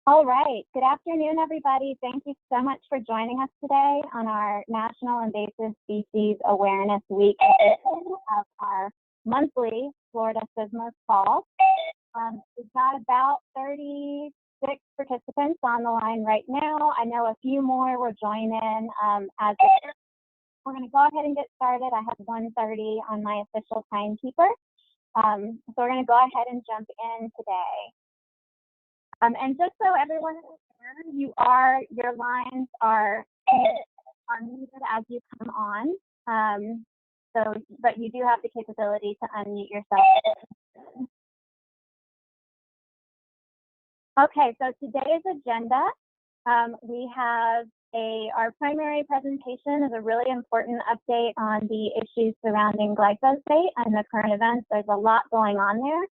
All right. Good afternoon, everybody. Thank you so much for joining us today on our National Invasive Species Awareness Week edition of our monthly Florida CISMA call. We've got about 36 participants on the line right now. I know a few more will join in as we're going to go ahead and get started. I have 1:30 on my official timekeeper. So we're going to go ahead and jump in today. And just so everyone is aware, your lines are muted as you come on. But you do have the capability to unmute yourself. Okay, so today's agenda, we have our primary presentation is a really important update on the issues surrounding glyphosate and the current events. There's a lot going on there.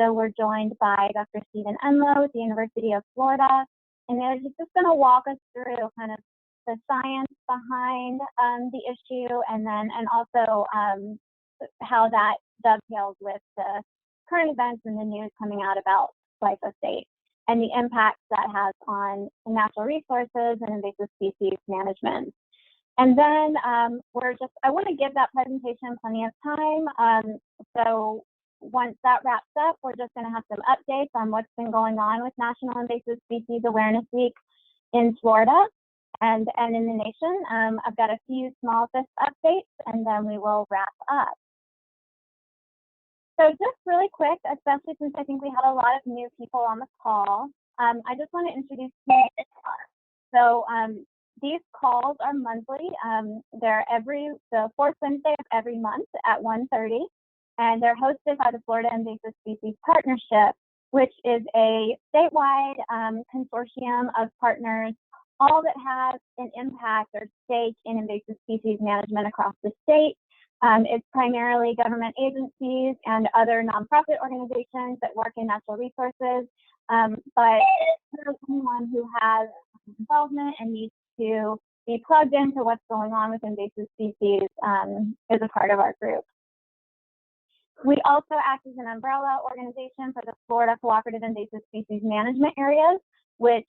So we're joined by Dr. Stephen Enlow at the University of Florida, and they're just going to walk us through kind of the science behind the issue, and also how that dovetails with the current events and the news coming out about glyphosate and the impacts that has on natural resources and invasive species management. And then I want to give that presentation plenty of time. So once that wraps up, we're just going to have some updates on what's been going on with National Invasive Species Awareness Week in Florida and in the nation. I've got a few small updates, and then we will wrap up. So just really quick, especially since I think we had a lot of new people on the call, I just want to introduce you. So these calls are monthly. They're the fourth Wednesday of every month at 1:30. And they're hosted by the Florida Invasive Species Partnership, which is a statewide consortium of partners, all that have an impact or stake in invasive species management across the state. It's primarily government agencies and other nonprofit organizations that work in natural resources, but anyone who has involvement and needs to be plugged into what's going on with invasive species is a part of our group. We also act as an umbrella organization for the Florida Cooperative Invasive Species Management Areas, which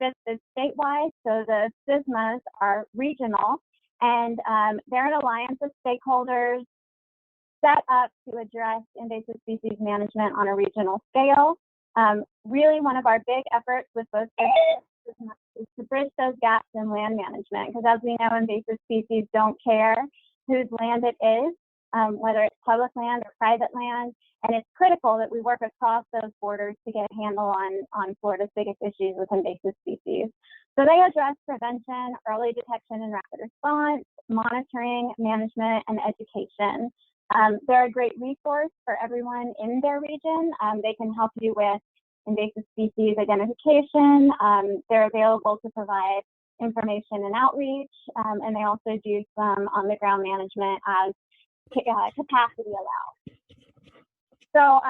this is statewide, so the CISMAs are regional, and they're an alliance of stakeholders set up to address invasive species management on a regional scale. Really one of our big efforts with both is to bridge those gaps in land management, because as we know, invasive species don't care whose land it is, whether it's public land or private land, and it's critical that we work across those borders to get a handle on Florida's biggest issues with invasive species. So they address prevention, early detection and rapid response, monitoring, management, and education. They're a great resource for everyone in their region. They can help you with invasive species identification. They're available to provide information and outreach, and they also do some on-the-ground management as capacity allows. So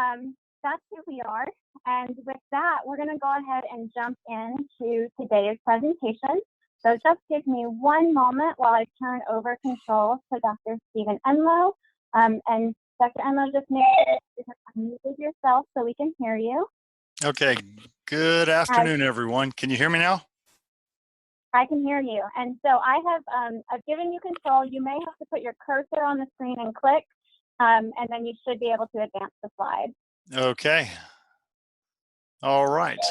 that's who we are. And with that, we're going to go ahead and jump into today's presentation. So just give me one moment while I turn over control to Dr. Stephen Enlow. And Dr. Enlow, just make sure you unmute yourself so we can hear you. Okay. Good afternoon, everyone. Can you hear me now? I can hear you. And so I've given you control. You may have to put your cursor on the screen and click, and then you should be able to advance the slide. Okay. All right.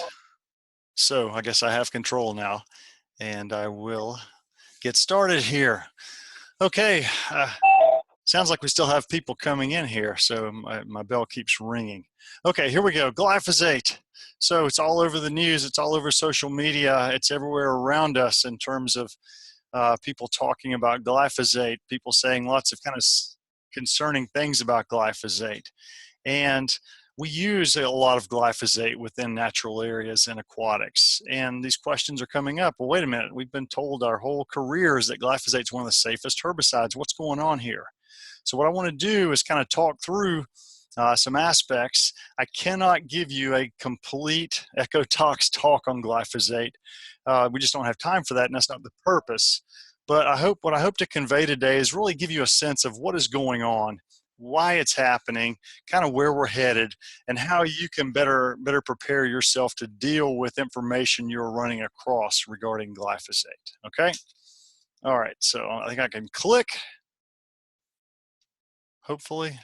So I guess I have control now, and I will get started here. Okay. Sounds like we still have people coming in here, so my bell keeps ringing. Okay, here we go. Glyphosate. So it's all over the news. It's all over social media. It's everywhere around us in terms of people talking about glyphosate, people saying lots of kind of concerning things about glyphosate. And we use a lot of glyphosate within natural areas and aquatics. And these questions are coming up. Well, wait a minute. We've been told our whole careers that glyphosate is one of the safest herbicides. What's going on here? So what I want to do is kind of talk through some aspects. I cannot give you a complete ecotox talk on glyphosate. We just don't have time for that, and that's not the purpose. But what I hope to convey today is really give you a sense of what is going on, why it's happening, kind of where we're headed, and how you can better prepare yourself to deal with information you're running across regarding glyphosate. Okay? All right, so I think I can click, hopefully.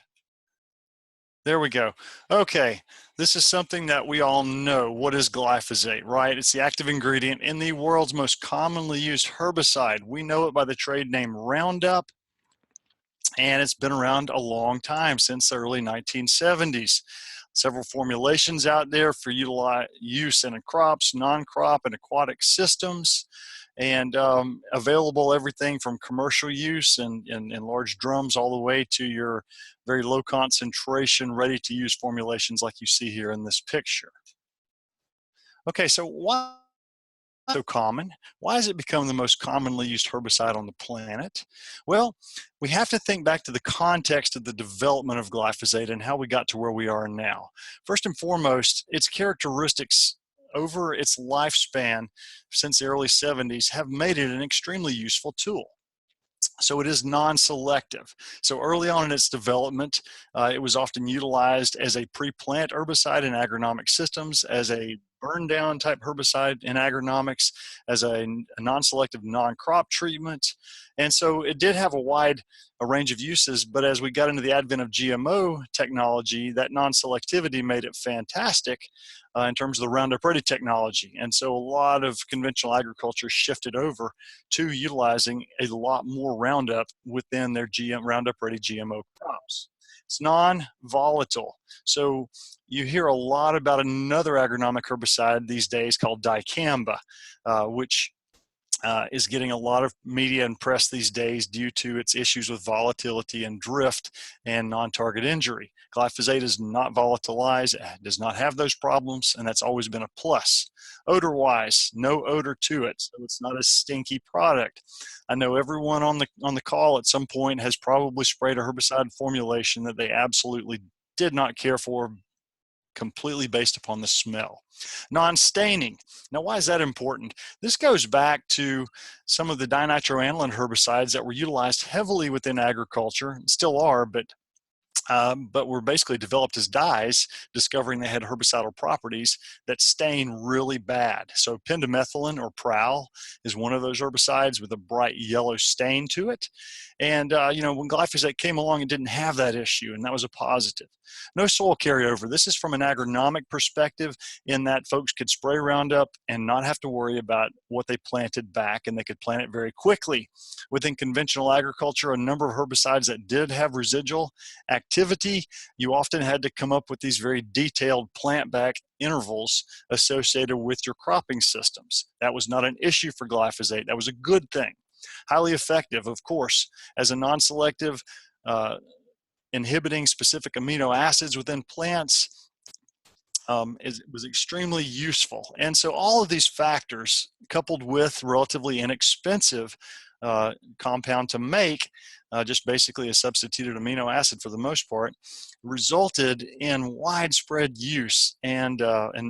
There we go. Okay, this is something that we all know. What is glyphosate, right? It's the active ingredient in the world's most commonly used herbicide. We know it by the trade name Roundup, and it's been around a long time, since the early 1970s. Several formulations out there for use in crops, non-crop, and aquatic systems, and available everything from commercial use in large drums all the way to your very low concentration, ready to use formulations like you see here in this picture. Okay, so why so common? Why has it become the most commonly used herbicide on the planet? Well, we have to think back to the context of the development of glyphosate and how we got to where we are now. First and foremost, its characteristics over its lifespan since the early 70s have made it an extremely useful tool. So it is non-selective. So early on in its development, it was often utilized as a pre-plant herbicide in agronomic systems, as a burn down type herbicide in agronomics, as a non-selective non-crop treatment. And so it did have a range of uses, but as we got into the advent of GMO technology, that non-selectivity made it fantastic in terms of the Roundup Ready technology. And so a lot of conventional agriculture shifted over to utilizing a lot more Roundup within their Roundup Ready GMO crops. It's non-volatile. So you hear a lot about another agronomic herbicide these days called dicamba, which is getting a lot of media and press these days due to its issues with volatility and drift and non-target injury. Glyphosate is not volatilized, it does not have those problems, and that's always been a plus. Odor-wise, no odor to it, so it's not a stinky product. I know everyone on the call at some point has probably sprayed a herbicide formulation that they absolutely did not care for, completely based upon the smell. Non-staining. Now, why is that important? This goes back to some of the dinitroaniline herbicides that were utilized heavily within agriculture, and still are, but were basically developed as dyes, discovering they had herbicidal properties that stain really bad. So pendimethalin, or prowl, is one of those herbicides with a bright yellow stain to it. And when glyphosate came along, it didn't have that issue, and that was a positive. No soil carryover. This is from an agronomic perspective, in that folks could spray Roundup and not have to worry about what they planted back, and they could plant it very quickly. Within conventional agriculture, a number of herbicides that did have residual activity, you often had to come up with these very detailed plant back intervals associated with your cropping systems. That was not an issue for glyphosate. That was a good thing. Highly effective, of course, as a non-selective, inhibiting specific amino acids within plants. It was extremely useful. And so all of these factors, coupled with relatively inexpensive compound to make, just basically a substituted amino acid for the most part, resulted in widespread use and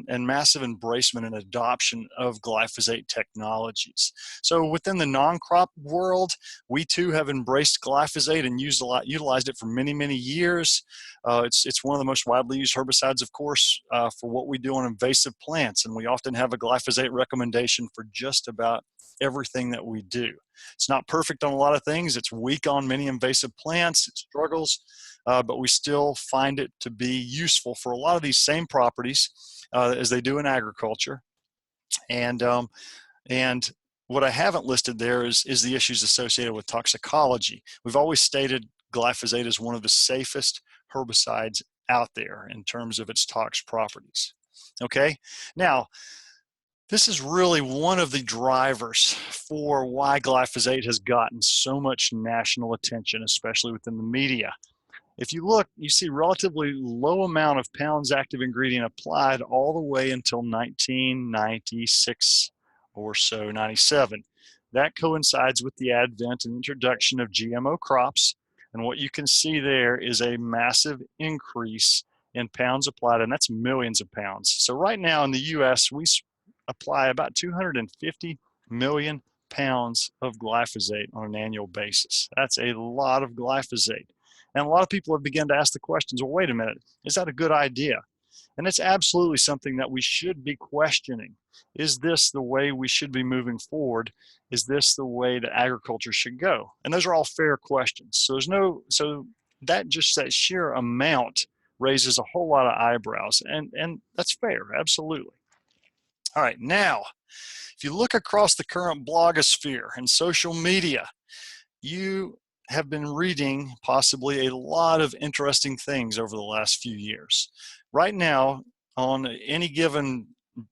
massive embracement and adoption of glyphosate technologies. So within the non-crop world, we too have embraced glyphosate and utilized it for many, many years. It's one of the most widely used herbicides, of course, for what we do on invasive plants, and we often have a glyphosate recommendation for just about everything that we do. It's not perfect on a lot of things. It's weak on many invasive plants. It struggles, but we still find it to be useful for a lot of these same properties as they do in agriculture. And what I haven't listed there is the issues associated with toxicology. We've always stated glyphosate is one of the safest herbicides out there in terms of its tox properties. Okay, now, this is really one of the drivers for why glyphosate has gotten so much national attention, especially within the media. If you look, you see relatively low amount of pounds active ingredient applied all the way until 1996 or so, 97. That coincides with the advent and introduction of GMO crops. And what you can see there is a massive increase in pounds applied, and that's millions of pounds. So right now in the US, we apply about 250 million pounds of glyphosate on an annual basis. That's a lot of glyphosate. And a lot of people have begun to ask the questions, well, wait a minute, is that a good idea? And it's absolutely something that we should be questioning. Is this the way we should be moving forward? Is this the way that agriculture should go? And those are all fair questions. So that sheer amount raises a whole lot of eyebrows, and that's fair, absolutely. All right, now, if you look across the current blogosphere and social media, you have been reading possibly a lot of interesting things over the last few years. Right now, on many given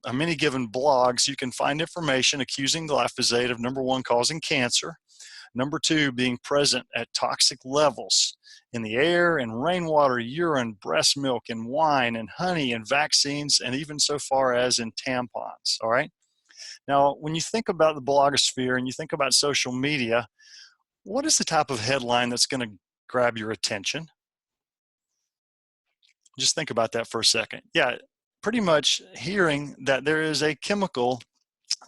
blogs, you can find information accusing glyphosate of, number one, causing cancer, number two, being present at toxic levels in the air and rainwater, urine, breast milk, and wine, and honey, and vaccines, and even so far as in tampons, all right? Now, when you think about the blogosphere and you think about social media, what is the type of headline that's going to grab your attention? Just think about that for a second. Yeah, pretty much hearing that there is a chemical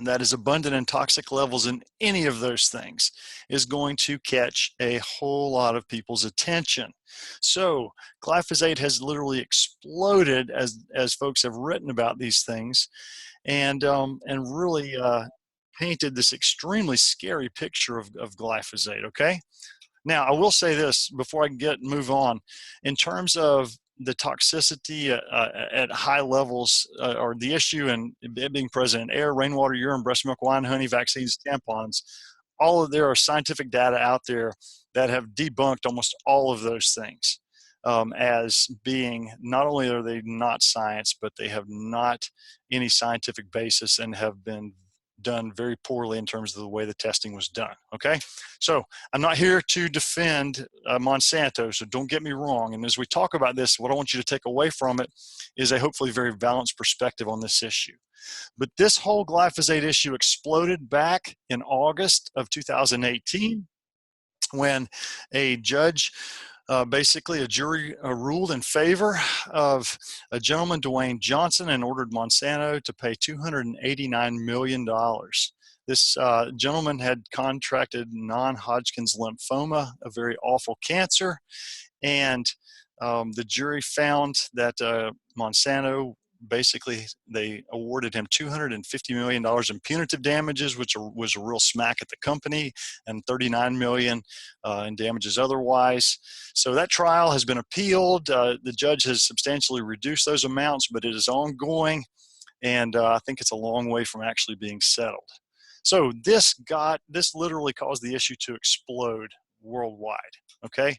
that is abundant in toxic levels in any of those things is going to catch a whole lot of people's attention. So glyphosate has literally exploded as folks have written about these things, and really painted this extremely scary picture of glyphosate, okay? Now, I will say this before I move on. In terms of the toxicity at high levels, or the issue and it being present in air, rainwater, urine, breast milk, wine, honey, vaccines, tampons, there are scientific data out there that have debunked almost all of those things as being, not only are they not science, but they have not any scientific basis and have been done very poorly in terms of the way the testing was done, okay? So I'm not here to defend Monsanto, so don't get me wrong. And as we talk about this, what I want you to take away from it is a hopefully very balanced perspective on this issue. But this whole glyphosate issue exploded back in August of 2018 when a judge, basically a jury ruled in favor of a gentleman, Dwayne Johnson, and ordered Monsanto to pay $289 million. This gentleman had contracted non-Hodgkin's lymphoma, a very awful cancer, and the jury found that Monsanto, basically, they awarded him $250 million in punitive damages, which was a real smack at the company, and $39 million in damages otherwise. So that trial has been appealed. The judge has substantially reduced those amounts, but it is ongoing, and I think it's a long way from actually being settled. So this literally caused the issue to explode worldwide, okay?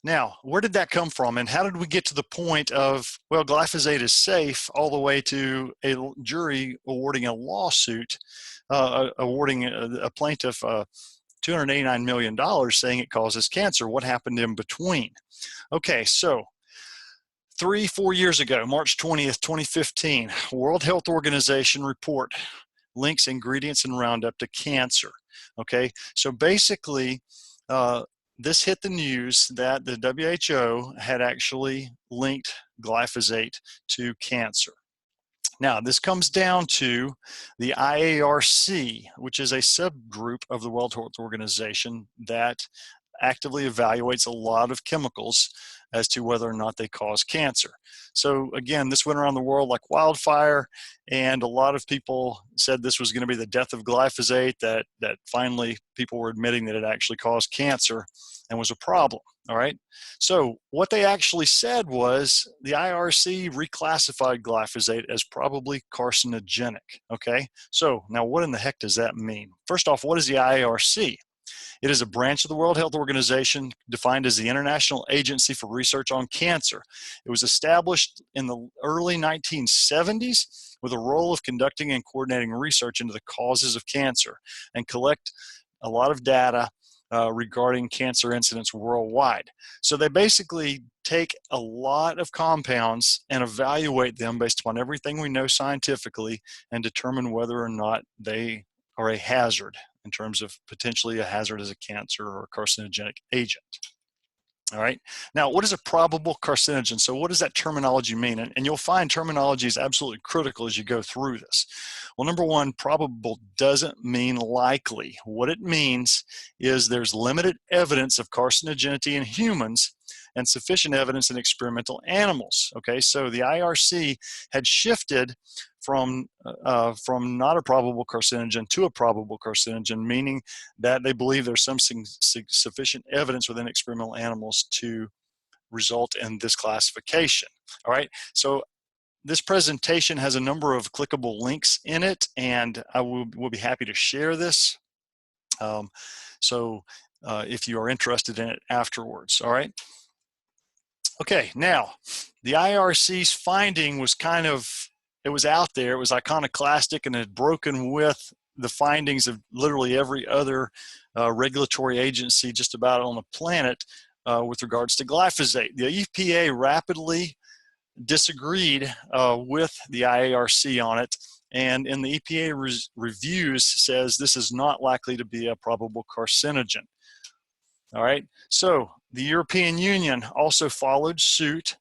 Now, where did that come from, and how did we get to the point of, well, glyphosate is safe, all the way to a jury awarding a lawsuit, awarding a plaintiff $289 million, saying it causes cancer? What happened in between? Okay, so 3-4 years ago, March 20th, 2015, World Health Organization report links ingredients in Roundup to cancer. Okay, so basically, this hit the news that the WHO had actually linked glyphosate to cancer. Now, this comes down to the IARC, which is a subgroup of the World Health Organization that actively evaluates a lot of chemicals as to whether or not they cause cancer. So again, this went around the world like wildfire, and a lot of people said this was going to be the death of glyphosate, that finally people were admitting that it actually caused cancer and was a problem. All right. So what they actually said was the IRC reclassified glyphosate as probably carcinogenic. Okay. So now what in the heck does that mean? First off, what is the IARC? It is a branch of the World Health Organization defined as the International Agency for Research on Cancer. It was established in the early 1970s with a role of conducting and coordinating research into the causes of cancer and collect a lot of data regarding cancer incidents worldwide. So they basically take a lot of compounds and evaluate them based upon everything we know scientifically and determine whether or not they are a hazard, in terms of potentially a hazard as a cancer or a carcinogenic agent. All right. Now, what is a probable carcinogen? So what does that terminology mean? And you'll find terminology is absolutely critical as you go through this. Well, number one, probable doesn't mean likely. What it means is there's limited evidence of carcinogenity in humans and sufficient evidence in experimental animals. Okay, so the IARC had shifted from not a probable carcinogen to a probable carcinogen, meaning that they believe there's some sufficient evidence within experimental animals to result in this classification. All right, so this presentation has a number of clickable links in it, and I will be happy to share this. If you are interested in it afterwards, all right? Okay, now, the IRC's finding was it was out there, it was iconoclastic, and it had broken with the findings of literally every other regulatory agency just about on the planet with regards to glyphosate. The EPA rapidly disagreed with the IARC on it, and in the EPA reviews says this is not likely to be a probable carcinogen. All right, so the European Union also followed suit,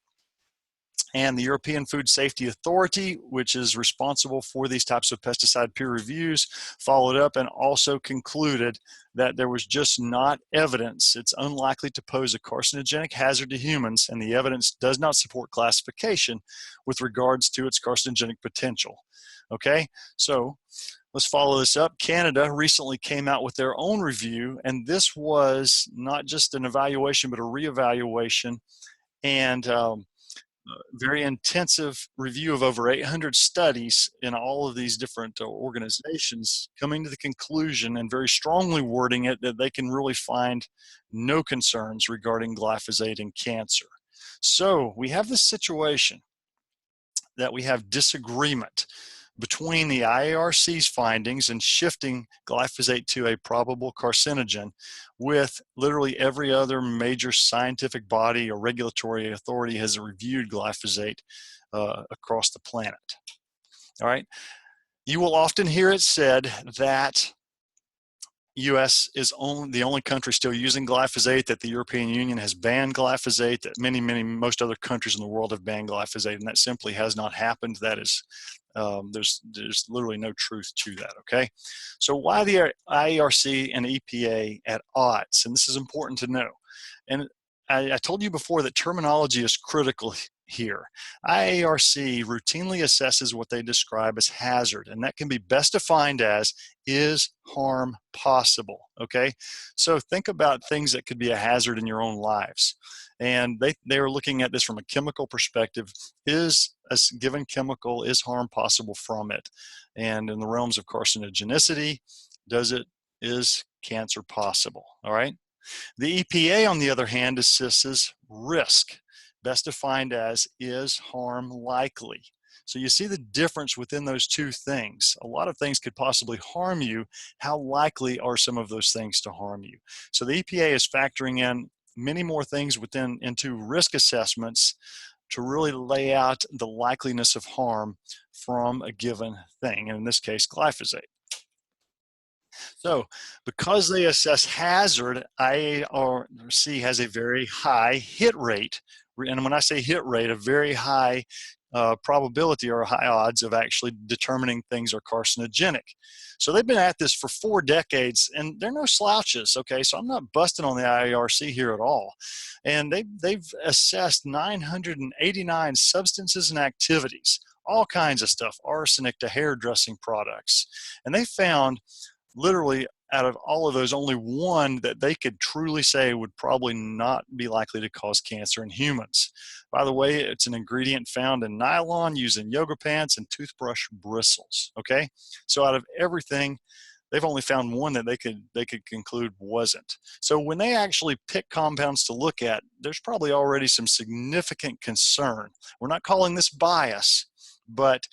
and the European Food Safety Authority, which is responsible for these types of pesticide peer reviews, followed up and also concluded that there was just not evidence. It's unlikely to pose a carcinogenic hazard to humans, and the evidence does not support classification with regards to its carcinogenic potential. Okay, so let's follow this up. Canada recently came out with their own review, and this was not just an evaluation, but a reevaluation and very intensive review of over 800 studies in all of these different organizations, coming to the conclusion and very strongly wording it that they can really find no concerns regarding glyphosate and cancer. So we have this situation that we have disagreement between the IARC's findings and shifting glyphosate to a probable carcinogen with literally every other major scientific body or regulatory authority has reviewed glyphosate across the planet. All right. You will often hear it said that U.S. is the only country still using glyphosate, that the European Union has banned glyphosate, that most other countries in the world have banned glyphosate, and that simply has not happened. That is, there's literally no truth to that, okay? So why the IARC and EPA at odds? And this is important to know. And I told you before that terminology is critical here. IARC routinely assesses what they describe as hazard, and that can be best defined as is harm possible, okay? So think about things that could be a hazard in your own lives. And they are looking at this from a chemical perspective. Is a given chemical, is harm possible from it? And in the realms of carcinogenicity, is cancer possible, all right? The EPA, on the other hand, assesses risk, best defined as is harm likely. So you see the difference within those two things. A lot of things could possibly harm you. How likely are some of those things to harm you? So the EPA is factoring in many more things into risk assessments to really lay out the likeliness of harm from a given thing, and in this case, glyphosate. So because they assess hazard, IARC has a very high hit rate. And when I say hit rate, a very high probability or high odds of actually determining things are carcinogenic. So they've been at this for 4 decades, and they're no slouches, okay? So I'm not busting on the IARC here at all. And they've assessed 989 substances and activities, all kinds of stuff, arsenic to hairdressing products. And they found literally out of all of those, only one that they could truly say would probably not be likely to cause cancer in humans. By the way, it's an ingredient found in nylon used in yoga pants and toothbrush bristles, okay? So out of everything, they've only found one that they could conclude wasn't. So when they actually pick compounds to look at, there's probably already some significant concern. We're not calling this bias, but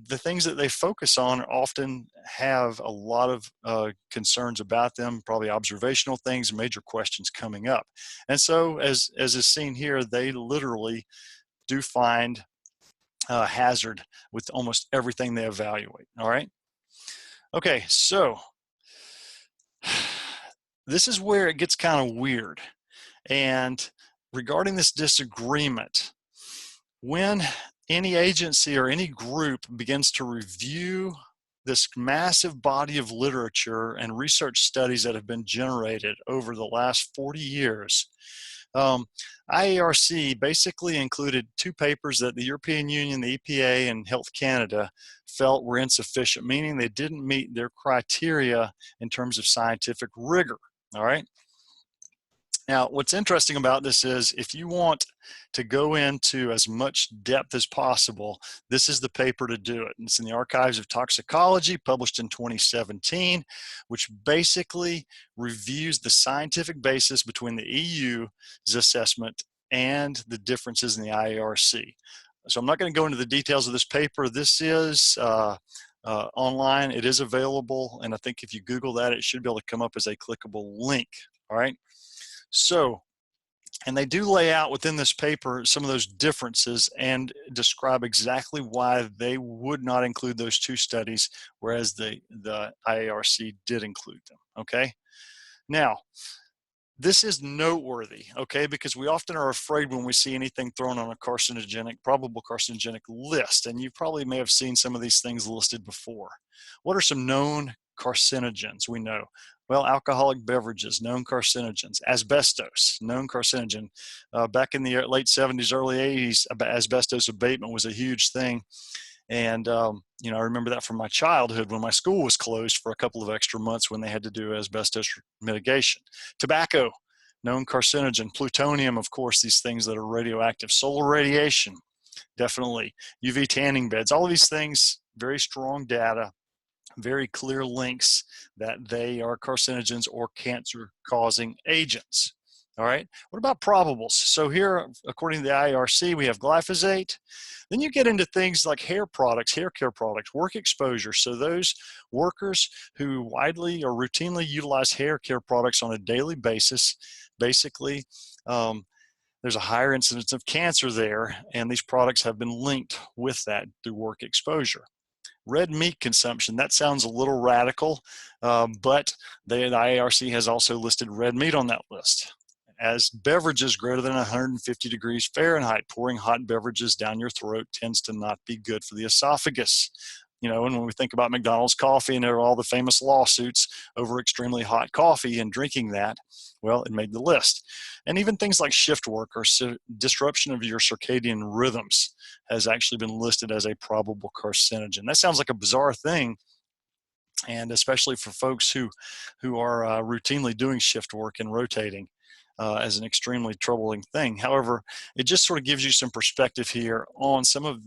the things that they focus on often have a lot of concerns about them, probably observational things, major questions coming up. And so as is seen here, they literally do find hazard with almost everything they evaluate, all right? Okay, so this is where it gets kind of weird. And regarding this disagreement, when any agency or any group begins to review this massive body of literature and research studies that have been generated over the last 40 years, IARC basically included 2 papers that the European Union, the EPA, and Health Canada felt were insufficient, meaning they didn't meet their criteria in terms of scientific rigor, all right? Now, what's interesting about this is if you want to go into as much depth as possible, this is the paper to do it. And it's in the Archives of Toxicology, published in 2017, which basically reviews the scientific basis between the EU's assessment and the differences in the IARC. So I'm not going to go into the details of this paper. This is online. It is available, and I think if you Google that, it should be able to come up as a clickable link, all right? So, and they do lay out within this paper some of those differences and describe exactly why they would not include those 2 studies, whereas the IARC did include them, okay? Now, this is noteworthy, okay, because we often are afraid when we see anything thrown on a carcinogenic, probable carcinogenic list, and you probably may have seen some of these things listed before. What are some known carcinogens we know? Well, alcoholic beverages, known carcinogens. Asbestos, known carcinogen. Back in the late 70s, early 80s, asbestos abatement was a huge thing. And, you know, I remember that from my childhood when my school was closed for a couple of extra months when they had to do asbestos mitigation. Tobacco, known carcinogen. Plutonium, of course, these things that are radioactive. Solar radiation, definitely. UV tanning beds, all of these things, very strong data, very clear links that they are carcinogens or cancer-causing agents. All right, what about probables? So here, according to the IARC, we have glyphosate. Then you get into things like hair products, hair care products, work exposure. So those workers who widely or routinely utilize hair care products on a daily basis, basically, there's a higher incidence of cancer there, and these products have been linked with that through work exposure. Red meat consumption, that sounds a little radical, but the IARC has also listed red meat on that list. As beverages greater than 150 degrees Fahrenheit, pouring hot beverages down your throat tends to not be good for the esophagus. You know, and when we think about McDonald's coffee and all the famous lawsuits over extremely hot coffee and drinking that, well, it made the list. And even things like shift work or disruption of your circadian rhythms has actually been listed as a probable carcinogen. That sounds like a bizarre thing, and especially for folks who are routinely doing shift work and rotating. As an extremely troubling thing. However, it just sort of gives you some perspective here on some of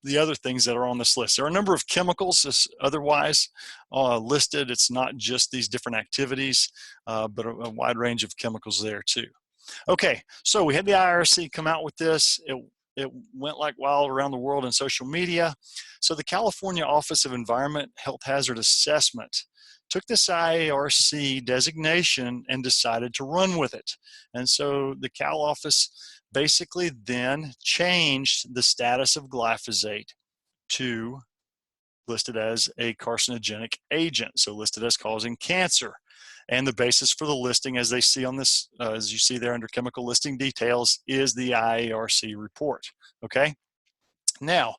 the other things that are on this list. There are a number of chemicals otherwise listed. It's not just these different activities, but a wide range of chemicals there too. Okay, so we had the IRC come out with this. It went like wild around the world in social media. So the California Office of Environment Health Hazard Assessment took this IARC designation and decided to run with it. And so the Cal office basically then changed the status of glyphosate to listed as a carcinogenic agent, so listed as causing cancer. And the basis for the listing, as they see on this, as you see there under chemical listing details, is the IARC report, okay? Now,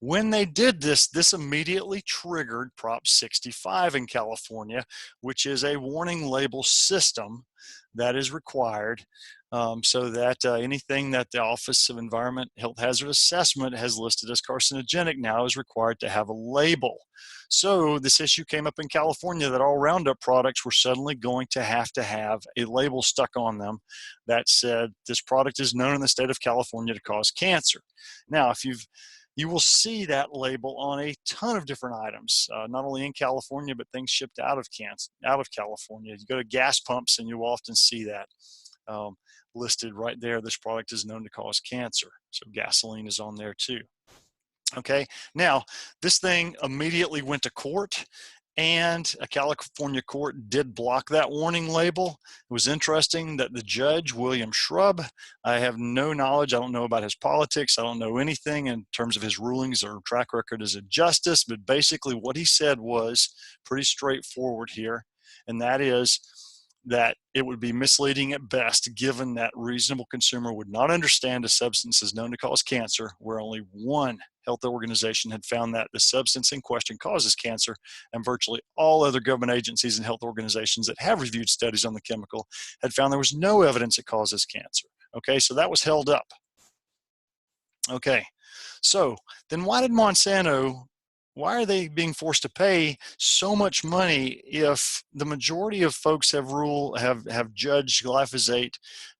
when they did this, this immediately triggered Prop 65 in California, which is a warning label system that is required so that anything that the Office of Environment Health Hazard Assessment has listed as carcinogenic now is required to have a label. So this issue came up in California that all Roundup products were suddenly going to have a label stuck on them that said this product is known in the state of California to cause cancer. Now, if you will see that label on a ton of different items, not only in California, but things shipped out of California. You go to gas pumps and you will often see that listed right there. This product is known to cause cancer. So gasoline is on there too. Okay, now this thing immediately went to court, and a California court did block that warning label. It was interesting that the judge, William Shubb, I have no knowledge, I don't know about his politics, I don't know anything in terms of his rulings or track record as a justice, but basically what he said was pretty straightforward here, and that is that it would be misleading at best, given that reasonable consumer would not understand a substance is known to cause cancer, where only one health organization had found that the substance in question causes cancer, and virtually all other government agencies and health organizations that have reviewed studies on the chemical had found there was no evidence it causes cancer. Okay, so that was held up. Okay, so then why are they being forced to pay so much money if the majority of folks have judged glyphosate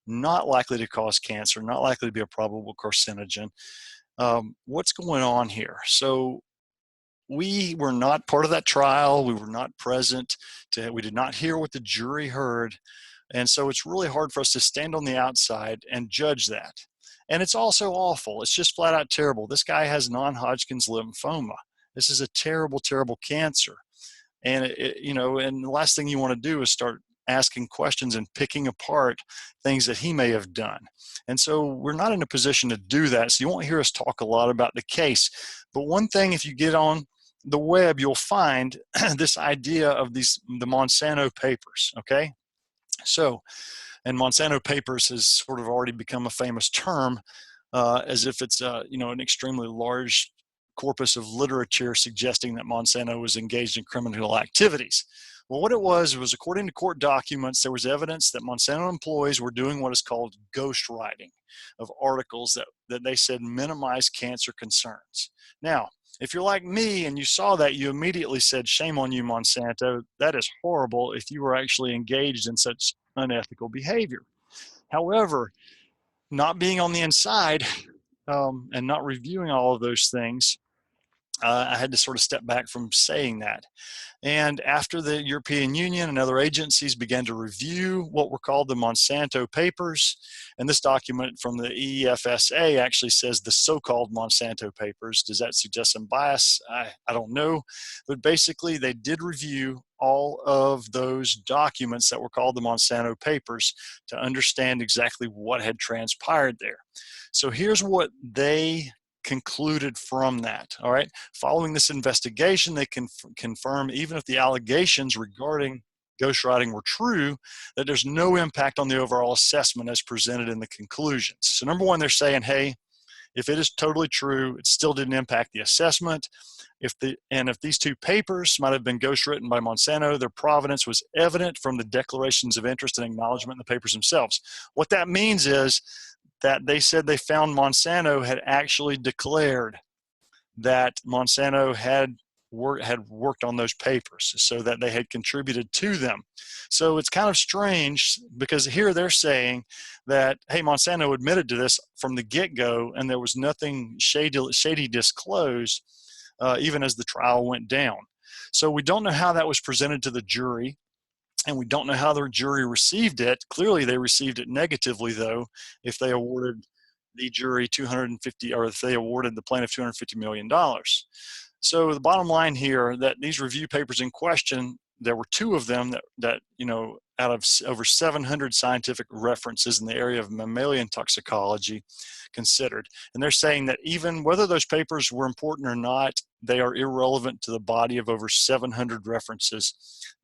not likely to cause cancer, not likely to be a probable carcinogen? What's going on here? So we were not part of that trial. We were not present. We did not hear what the jury heard. And so it's really hard for us to stand on the outside and judge that. And it's also awful. It's just flat out terrible. This guy has non-Hodgkin's lymphoma. This is a terrible, terrible cancer. And and the last thing you want to do is start asking questions and picking apart things that he may have done. And so we're not in a position to do that. So you won't hear us talk a lot about the case. But one thing, if you get on the web, you'll find this idea of the Monsanto Papers, okay? So, and Monsanto Papers has sort of already become a famous term, as if it's an extremely large corpus of literature suggesting that Monsanto was engaged in criminal activities. Well, what it was according to court documents, there was evidence that Monsanto employees were doing what is called ghostwriting of articles that they said minimize cancer concerns. Now, if you're like me and you saw that, you immediately said, shame on you, Monsanto. That is horrible if you were actually engaged in such unethical behavior. However, not being on the inside and not reviewing all of those things, I had to sort of step back from saying that. And after the European Union and other agencies began to review what were called the Monsanto Papers, and this document from the EFSA actually says the so-called Monsanto Papers. Does that suggest some bias? I don't know. But basically, they did review all of those documents that were called the Monsanto Papers to understand exactly what had transpired there. So here's what they concluded from that. All right, following this investigation, they can confirm, even if the allegations regarding ghostwriting were true, that there's no impact on the overall assessment as presented in the conclusions. So number one, they're saying, hey, if it is totally true, it still didn't impact the assessment. If these two papers might have been ghostwritten by Monsanto, their provenance was evident from the declarations of interest and acknowledgement in the papers themselves. What that means is that they said they found Monsanto had actually declared that Monsanto had worked on those papers, so that they had contributed to them. So it's kind of strange, because here they're saying that, hey, Monsanto admitted to this from the get-go and there was nothing shady disclosed, even as the trial went down. So we don't know how that was presented to the jury, and we don't know how the jury received it. Clearly they received it negatively, though, if they awarded the jury if they awarded the plaintiff $250 million. So the bottom line here, that these review papers in question, there were two of them that out of over 700 scientific references in the area of mammalian toxicology considered. And they're saying that even whether those papers were important or not, they are irrelevant to the body of over 700 references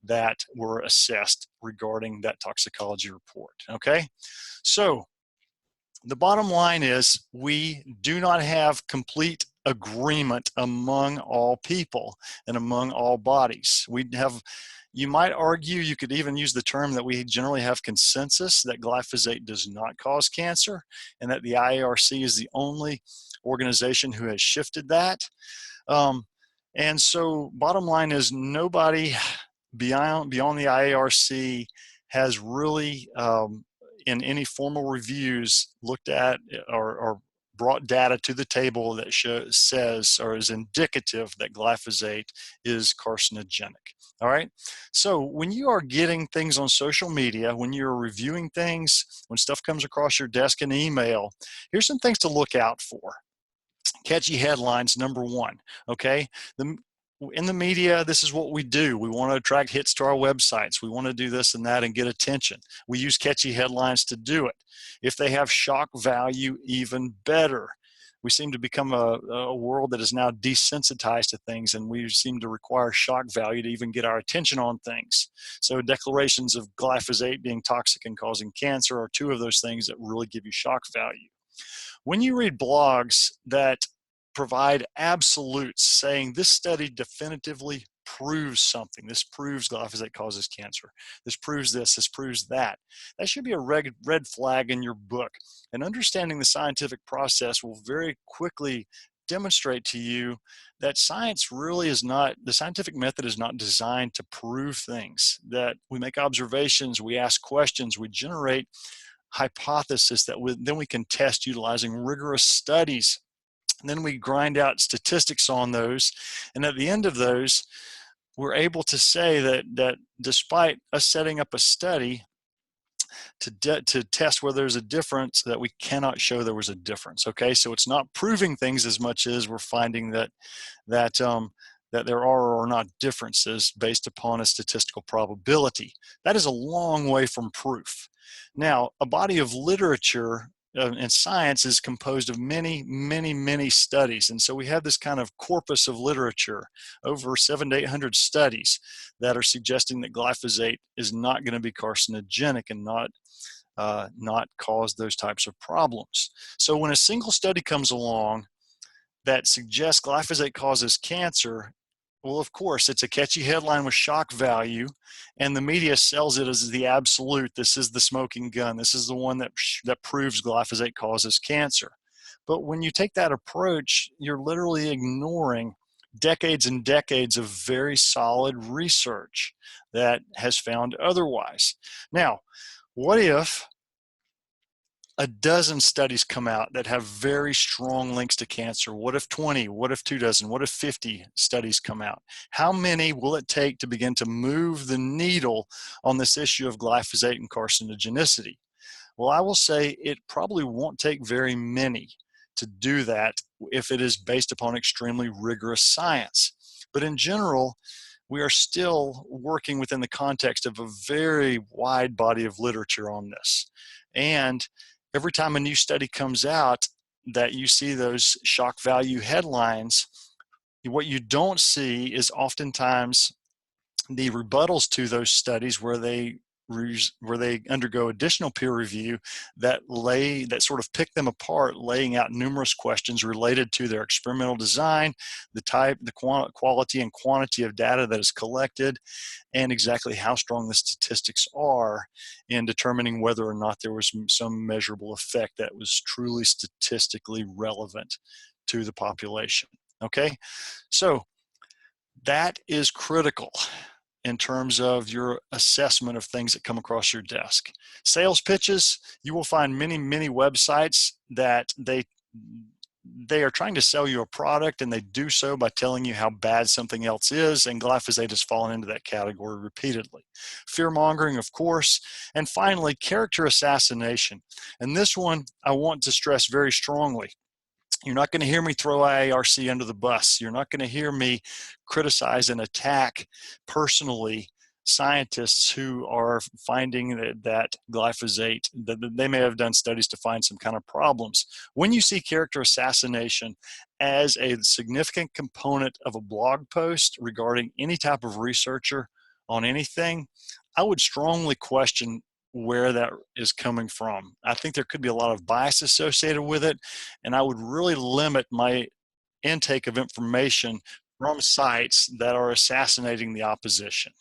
that were assessed regarding that toxicology report. Okay, so the bottom line is we do not have complete agreement among all people and among all bodies. You might argue, you could even use the term that we generally have consensus that glyphosate does not cause cancer, and that the IARC is the only organization who has shifted that. And so bottom line is, nobody beyond the IARC has really, in any formal reviews, looked at or brought data to the table that says or is indicative that glyphosate is carcinogenic. All right. So when you are getting things on social media, when you're reviewing things, when stuff comes across your desk in email, here's some things to look out for. Catchy headlines, number one. Okay. In the media, this is what we do. We want to attract hits to our websites. We want to do this and that and get attention. We use catchy headlines to do it. If they have shock value, even better. We seem to become a world that is now desensitized to things, and we seem to require shock value to even get our attention on things. So declarations of glyphosate being toxic and causing cancer are two of those things that really give you shock value. When you read blogs that provide absolutes saying this study definitively proves something, this proves glyphosate causes cancer, this proves this proves that, that should be a red flag in your book. And understanding the scientific process will very quickly demonstrate to you that science really is not, the scientific method is not designed to prove things, that we make observations, we ask questions, we generate hypothesis that then we can test utilizing rigorous studies. And then we grind out statistics on those. And at the end of those, we're able to say that despite us setting up a study to test whether there's a difference, that we cannot show there was a difference. Okay, so it's not proving things as much as we're finding that there are or are not differences based upon a statistical probability. That is a long way from proof. Now, a body of literature and science is composed of many studies. And so we have this kind of corpus of literature, over 700 to 800 studies that are suggesting that glyphosate is not going to be carcinogenic and not cause those types of problems. So when a single study comes along that suggests glyphosate causes cancer, well, of course, it's a catchy headline with shock value, and the media sells it as the absolute. This is the smoking gun. This is the one that proves glyphosate causes cancer. But when you take that approach, you're literally ignoring decades and decades of very solid research that has found otherwise. Now, what if a dozen studies come out that have very strong links to cancer? What if 20? What if 2 dozen? What if 50 studies come out? How many will it take to begin to move the needle on this issue of glyphosate and carcinogenicity? Well, I will say it probably won't take very many to do that if it is based upon extremely rigorous science. But in general, we are still working within the context of a very wide body of literature on this. And every time a new study comes out that you see those shock value headlines, what you don't see is oftentimes the rebuttals to those studies where they undergo additional peer review that sort of pick them apart, laying out numerous questions related to their experimental design, the type, the quality and quantity of data that is collected, and exactly how strong the statistics are in determining whether or not there was some measurable effect that was truly statistically relevant to the population. Okay, so that is critical in terms of your assessment of things that come across your desk. Sales pitches, you will find many websites that they are trying to sell you a product, and they do so by telling you how bad something else is, and glyphosate has fallen into that category repeatedly. Fear-mongering, of course, and finally, character assassination. And this one I want to stress very strongly. You're not going to hear me throw IARC under the bus. You're not going to hear me criticize and attack personally scientists who are finding that glyphosate, that they may have done studies to find some kind of problems. When you see character assassination as a significant component of a blog post regarding any type of researcher on anything, I would strongly question where that is coming from. I think there could be a lot of bias associated with it, and I would really limit my intake of information from sites that are assassinating the opposition.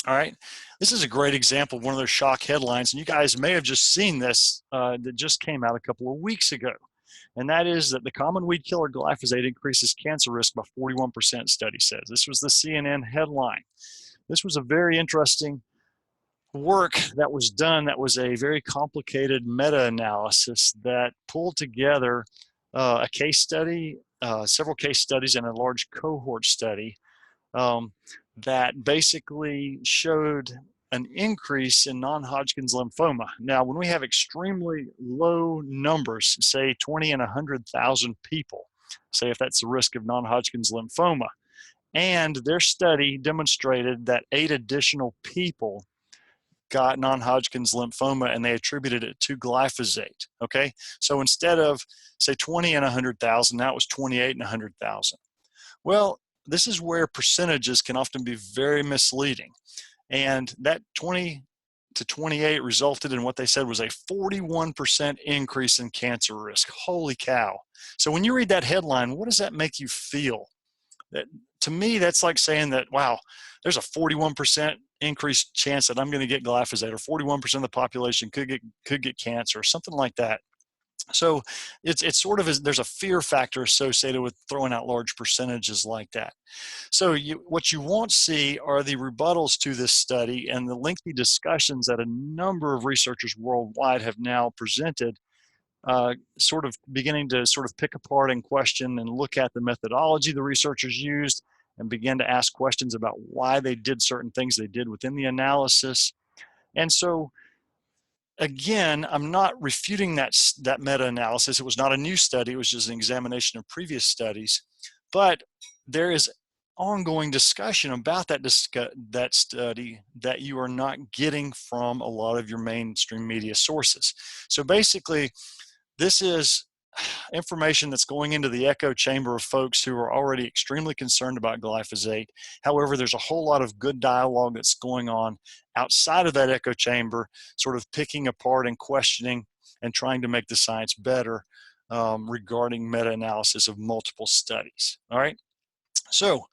All right, this is a great example of one of those shock headlines, and you guys may have just seen this that just came out a couple of weeks ago, and that is that the common weed killer glyphosate increases cancer risk by 41%, study says. This was the CNN headline. This was a very interesting work that was done. That was a very complicated meta-analysis that pulled together a case study, several case studies, and a large cohort study that basically showed an increase in non-Hodgkin's lymphoma. Now, when we have extremely low numbers, say 20 in 100,000 people, say if that's the risk of non-Hodgkin's lymphoma, and their study demonstrated that 8 additional people got non-Hodgkin's lymphoma and they attributed it to glyphosate, okay? So instead of, say, 20 in 100,000, now it was 28 in 100,000. Well, this is where percentages can often be very misleading. And that 20 to 28 resulted in what they said was a 41% increase in cancer risk. Holy cow. So when you read that headline, what does that make you feel? That, to me, that's like saying that, wow, there's a 41% increased chance that I'm going to get glyphosate, or 41% of the population could get cancer, or something like that. So it's sort of, there's a fear factor associated with throwing out large percentages like that. So what you won't see are the rebuttals to this study and the lengthy discussions that a number of researchers worldwide have now presented, sort of beginning to sort of pick apart and question and look at the methodology the researchers used and begin to ask questions about why they did certain things they did within the analysis. And so, again, I'm not refuting that meta-analysis. It was not a new study. It was just an examination of previous studies. But there is ongoing discussion about that study that you are not getting from a lot of your mainstream media sources. So basically, this is information that's going into the echo chamber of folks who are already extremely concerned about glyphosate. However, there's a whole lot of good dialogue that's going on outside of that echo chamber, sort of picking apart and questioning and trying to make the science better regarding meta-analysis of multiple studies. All right. So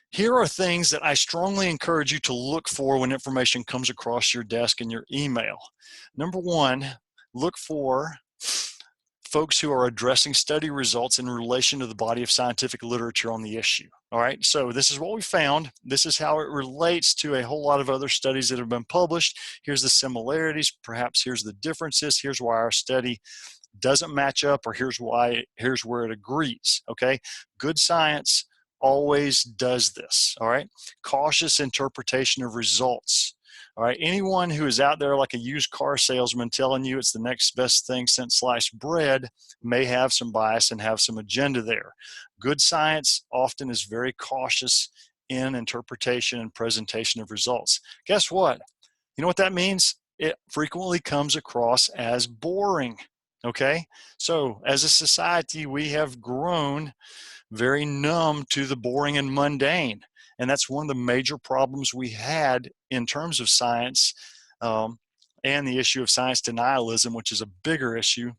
here are things that I strongly encourage you to look for when information comes across your desk in your email. Number one, look for folks who are addressing study results in relation to the body of scientific literature on the issue. All right, so this is what we found. This is how it relates to a whole lot of other studies that have been published. Here's the similarities, perhaps here's the differences, here's why our study doesn't match up, or here's where it agrees, okay? Good science always does this, all right? Cautious interpretation of results. All right, anyone who is out there like a used car salesman telling you it's the next best thing since sliced bread may have some bias and have some agenda there. Good science often is very cautious in interpretation and presentation of results. Guess what? You know what that means? It frequently comes across as boring, okay? So as a society, we have grown very numb to the boring and mundane. And that's one of the major problems we had in terms of science and the issue of science denialism, which is a bigger issue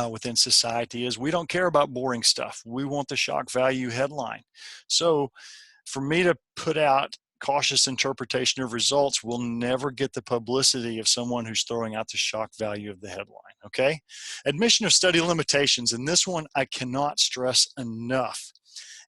within society, is we don't care about boring stuff. We want the shock value headline. So for me to put out cautious interpretation of results will never get the publicity of someone who's throwing out the shock value of the headline, okay? Admission of study limitations, and this one I cannot stress enough,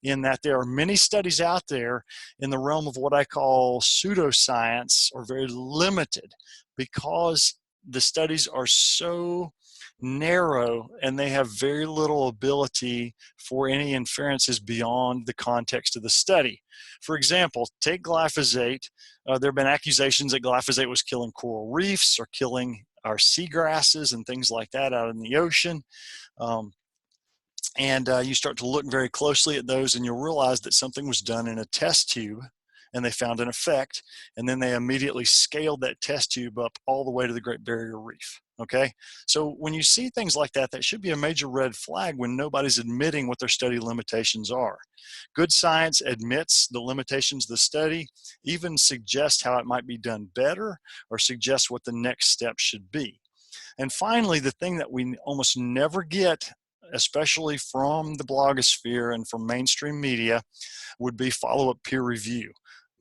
in that there are many studies out there in the realm of what I call pseudoscience, or very limited, because the studies are so narrow and they have very little ability for any inferences beyond the context of the study. For example, take glyphosate. There have been accusations that glyphosate was killing coral reefs or killing our seagrasses and things like that out in the ocean. And you start to look very closely at those and you'll realize that something was done in a test tube and they found an effect, and then they immediately scaled that test tube up all the way to the Great Barrier Reef, okay? So when you see things like that, that should be a major red flag when nobody's admitting what their study limitations are. Good science admits the limitations of the study, even suggests how it might be done better, or suggests what the next step should be. And finally, the thing that we almost never get, especially from the blogosphere and from mainstream media, would be follow-up peer review.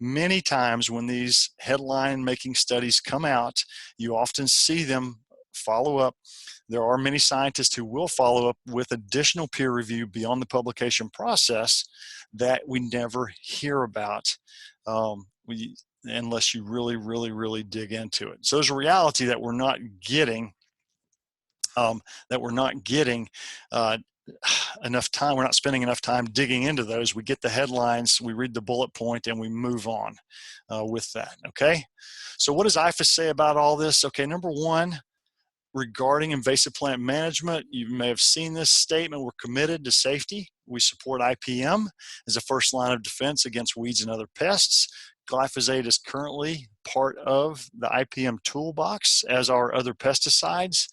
Many times when these headline-making studies come out, you often see them follow up. There are many scientists who will follow up with additional peer review beyond the publication process that we never hear about unless you really dig into it. So there's a reality that we're not getting enough time. We're not spending enough time digging into those. We get the headlines, we read the bullet point, and we move on with that, okay? So what does IFAS say about all this? Okay, number one, regarding invasive plant management, you may have seen this statement: we're committed to safety. We support IPM as a first line of defense against weeds and other pests. Glyphosate is currently part of the IPM toolbox, as are other pesticides.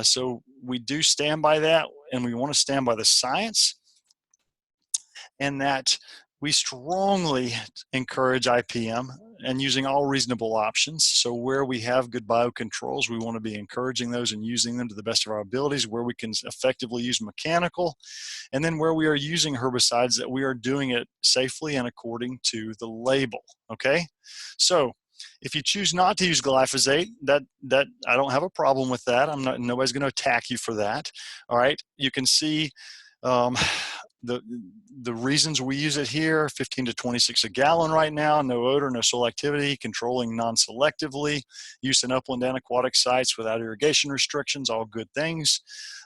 So we do stand by that, and we want to stand by the science, and that we strongly encourage IPM and using all reasonable options. So where we have good biocontrols, we want to be encouraging those and using them to the best of our abilities. Where we can effectively use mechanical, and then where we are using herbicides, that we are doing it safely and according to the label. Okay, so if you choose not to use glyphosate, that I don't have a problem with that. Nobody's going to attack you for that. All right, you can see the reasons we use it here: 15 to 26 a gallon right now, no odor, no soil activity, controlling non-selectively, use in upland and aquatic sites without irrigation restrictions, all good things.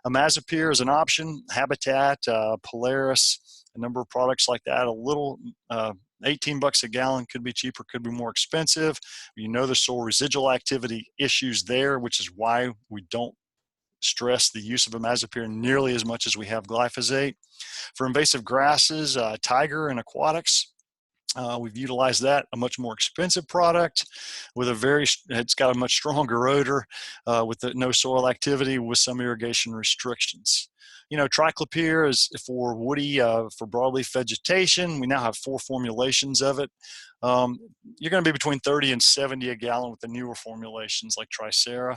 Imazapyr is an option, Habitat, Polaris, a number of products like that. A little 18 bucks a gallon, could be cheaper, could be more expensive. You know the soil residual activity issues there, which is why we don't stress the use of imazapyr nearly as much as we have glyphosate. For invasive grasses, tiger and aquatics, we've utilized that, a much more expensive product with it's got a much stronger odor, with no soil activity, with some irrigation restrictions. You know, triclopyr is for woody, for broadleaf vegetation. We now have 4 formulations of it. You're going to be between 30 and 70 a gallon with the newer formulations like Tricera.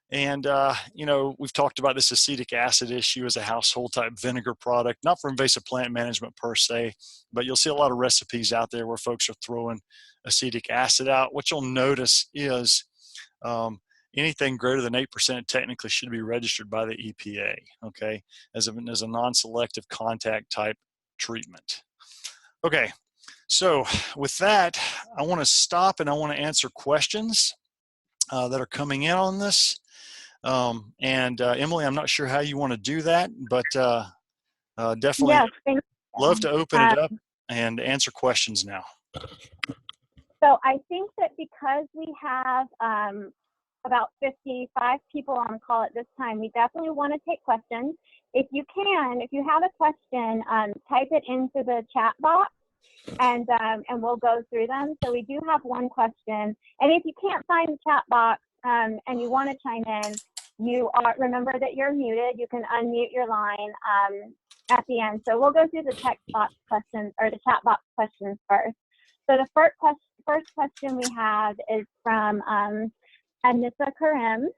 You know, we've talked about this acetic acid issue as a household type vinegar product, not for invasive plant management per se, but you'll see a lot of recipes out there where folks are throwing acetic acid out. What you'll notice is anything greater than 8% technically should be registered by the EPA, okay, as a non-selective contact type treatment. Okay, so with that, I want to stop and I want to answer questions that are coming in on this. Emily, I'm not sure how you want to do that, but definitely love to open it up and answer questions now. So I think that because we have about 55 people on the call at this time, we definitely want to take questions. If you have a question, type it into the chat box, and we'll go through them. So we do have one question, and if you can't find the chat box and you want to chime in, remember that you're muted. You can unmute your line at the end. So we'll go through the text box questions, or the chat box questions first. So the first question we have is from Anissa Karim,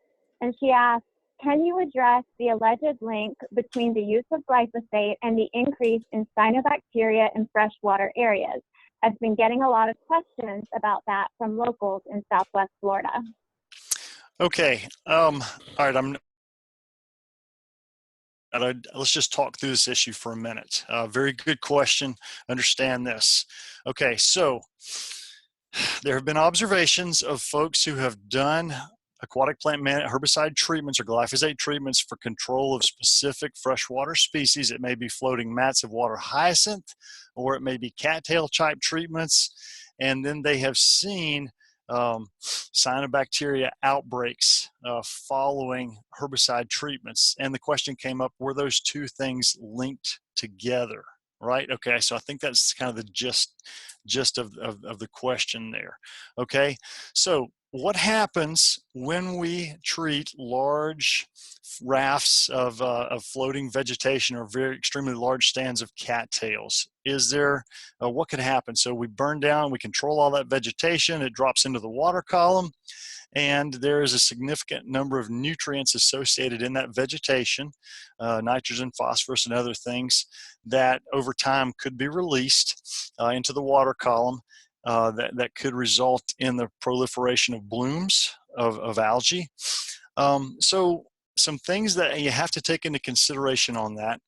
and she asks, can you address the alleged link between the use of glyphosate and the increase in cyanobacteria in freshwater areas? I've been getting a lot of questions about that from locals in Southwest Florida. Okay, all right, let's just talk through this issue for a minute. Very good question, understand this. Okay, so there have been observations of folks who have done aquatic plant herbicide treatments or glyphosate treatments for control of specific freshwater species. It may be floating mats of water hyacinth, or it may be cattail type treatments, and then they have seen cyanobacteria outbreaks following herbicide treatments. And the question came up, were those two things linked together? Right? Okay, so I think that's kind of the gist of the question there. Okay, so what happens when we treat large rafts of floating vegetation or very extremely large stands of cattails? Is there, what could happen? So we burn down, we control all that vegetation, it drops into the water column, and there is a significant number of nutrients associated in that vegetation, nitrogen, phosphorus, and other things that over time could be released into the water column that could result in the proliferation of blooms of algae. So some things that you have to take into consideration on that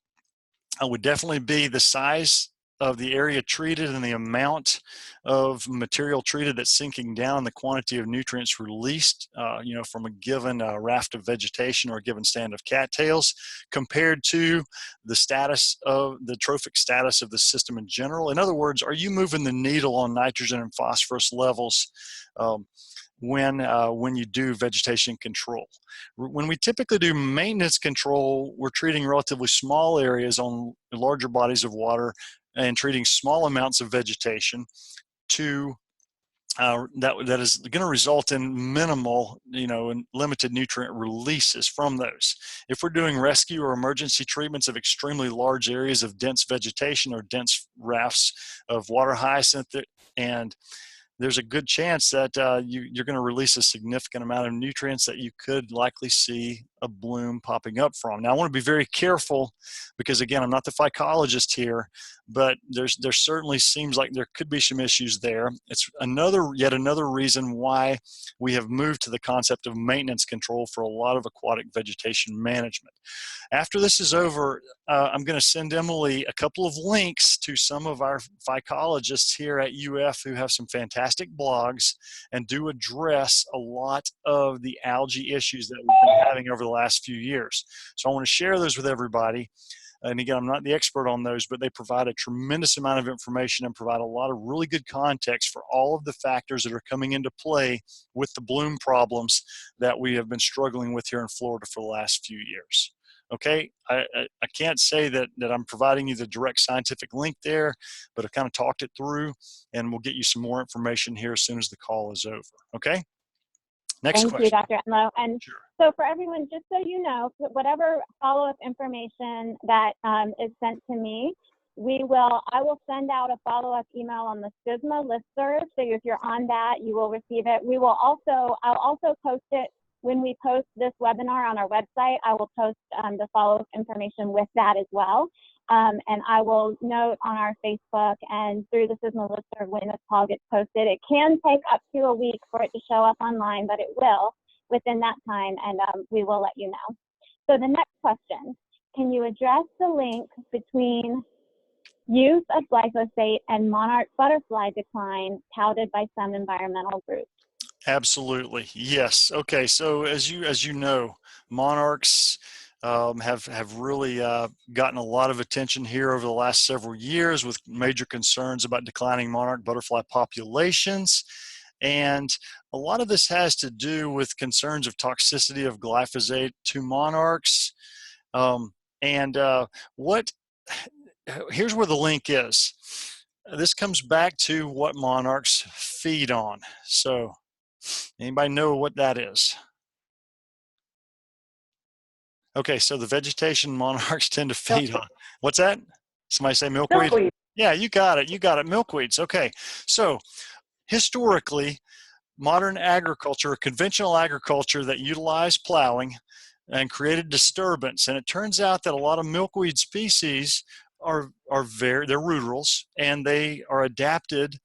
would definitely be the size of the area treated and the amount of material treated that's sinking down, the quantity of nutrients released, you know, from a given raft of vegetation or a given stand of cattails, compared to the status of the trophic status of the system in general. In other words, are you moving the needle on nitrogen and phosphorus levels when you do vegetation control? When we typically do maintenance control, we're treating relatively small areas on larger bodies of water and treating small amounts of vegetation to that is going to result in minimal, and limited nutrient releases from those. If we're doing rescue or emergency treatments of extremely large areas of dense vegetation or dense rafts of water hyacinth, and there's a good chance that you're going to release a significant amount of nutrients that you could likely see a bloom popping up from. Now, I want to be very careful because, again, I'm not the phycologist here, but there certainly seems like there could be some issues there. It's yet another reason why we have moved to the concept of maintenance control for a lot of aquatic vegetation management. After this is over, I'm going to send Emily a couple of links to some of our phycologists here at UF who have some fantastic blogs and do address a lot of the algae issues that we've been having over the last few years. So I want to share those with everybody. And again, I'm not the expert on those, but they provide a tremendous amount of information and provide a lot of really good context for all of the factors that are coming into play with the bloom problems that we have been struggling with here in Florida for the last few years. Okay, I can't say that I'm providing you the direct scientific link there, but I've kind of talked it through, and we'll get you some more information here as soon as the call is over. Okay, next question. Thank you, Dr. Enlow. And sure. So for everyone, just so you know, whatever follow-up information that is sent to me, I will send out a follow-up email on the CISMA listserv. So if you're on that, you will receive it. I'll also post it. When we post this webinar on our website, I will post the follow-up information with that as well. And I will note on our Facebook and through the CISMA listserv when this call gets posted. It can take up to a week for it to show up online, but it will within that time, and we will let you know. So the next question, can you address the link between use of glyphosate and monarch butterfly decline touted by some environmental groups? Absolutely, yes. Okay, so as you know, monarchs have really gotten a lot of attention here over the last several years with major concerns about declining monarch butterfly populations. And a lot of this has to do with concerns of toxicity of glyphosate to monarchs. Here's where the link is. This comes back to what monarchs feed on. So anybody know what that is? Okay, so the vegetation monarchs tend to feed on. What's that? Somebody say milkweed? Milkweed. Yeah, you got it. You got it. Milkweeds. Okay, so historically, modern agriculture, conventional agriculture that utilized plowing and created disturbance. And it turns out that a lot of milkweed species they're rudderals, and they are adapted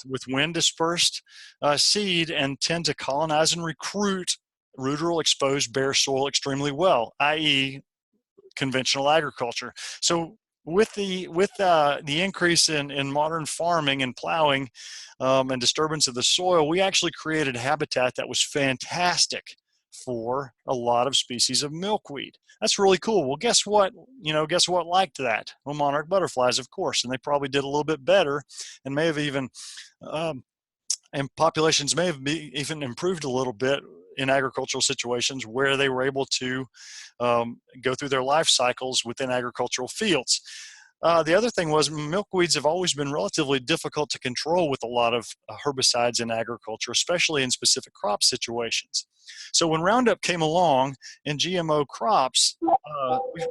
with wind dispersed seed and tend to colonize and recruit ruderal exposed bare soil extremely well, i.e. conventional agriculture. So with the increase in modern farming and plowing and disturbance of the soil, we actually created habitat that was fantastic for a lot of species of milkweed. That's really cool. Well, guess what? Guess what liked that? Well, monarch butterflies, of course, and they probably did a little bit better, and may have even, and populations may have even improved a little bit in agricultural situations where they were able to go through their life cycles within agricultural fields. The other thing was milkweeds have always been relatively difficult to control with a lot of herbicides in agriculture, especially in specific crop situations. So when Roundup came along in GMO crops,